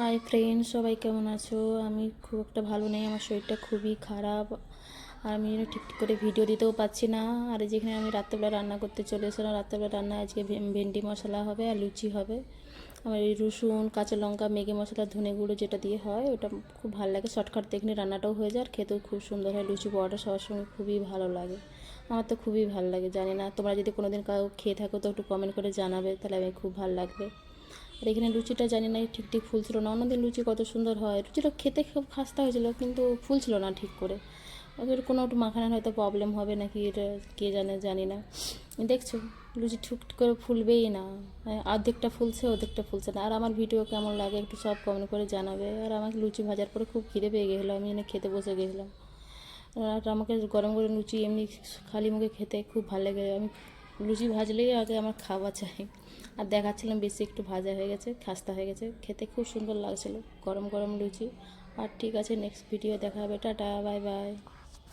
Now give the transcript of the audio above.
Hi friend, সবাই কেমন আছো? আমি খুব একটা ভালো নেই, আমার শরীরটা খুবই খারাপ। আর আমি যেন ঠিক করে ভিডিও দিতেও পারছি না। আর যেখানে আমি রাত্রেবেলা রান্না করতে চলে এসেছিলাম, রাত্রেবেলা রান্না আজকে ভেন্ডি মশলা হবে আর লুচি হবে। আমার এই রসুন, কাঁচা লঙ্কা, ম্যাগি মশলা, ধনে গুঁড়ো যেটা দিয়ে হয় ওটা খুব ভালো লাগে। শর্টকাট দেখলে রান্নাটাও হয়ে যায় আর খেতেও খুব সুন্দর হয়। লুচি পরোটা সবার সঙ্গে খুবই ভালো লাগে। আমার তো খুবই ভালো লাগে। জানি না তোমরা যদি কোনো দিন কাউ খেয়ে থাকো তো একটু কমেন্ট করে জানাবে, তাহলে আমি খুব ভালো লাগবে। আর এখানে লুচিটা জানি না ঠিক ঠিক ফুলছিল না। অন্যদিন লুচি কত সুন্দর হয়, লুচিটা খেতে খুব খাস্তা হয়েছিল কিন্তু ফুলছিল না ঠিক করে। ওদের কোনো একটু মাখানোর হয়তো প্রবলেম হবে নাকি, এটা কে জানে, জানি না। দেখছো লুচি ঠিক করে ফুলবেই না। অর্ধেকটা ফুলছে, অর্ধেকটা ফুলছে না। আর আমার ভিডিও কেমন লাগে একটু সব কমেন্ট করে জানাবে। আর আমাকে লুচি ভাজার পরে খুব খিদে পেয়ে গেছিলো, আমি এনে খেতে বসে গেছিলাম। আর আমাকে গরম গরম লুচি এমনি খালি মুখে খেতে খুব ভালো লাগে। আমি লুচি ভাজলেই আগে আমার খাওয়া চাই। আর দেখাচ্ছিলাম বেশি একটু ভাজা হয়ে গেছে, খাস্তা হয়ে গেছে, খেতে খুব সুন্দর লাগছিলো গরম গরম লুচি। আর ঠিক আছে, নেক্সট ভিডিও দেখা হবে। Tata, bye bye.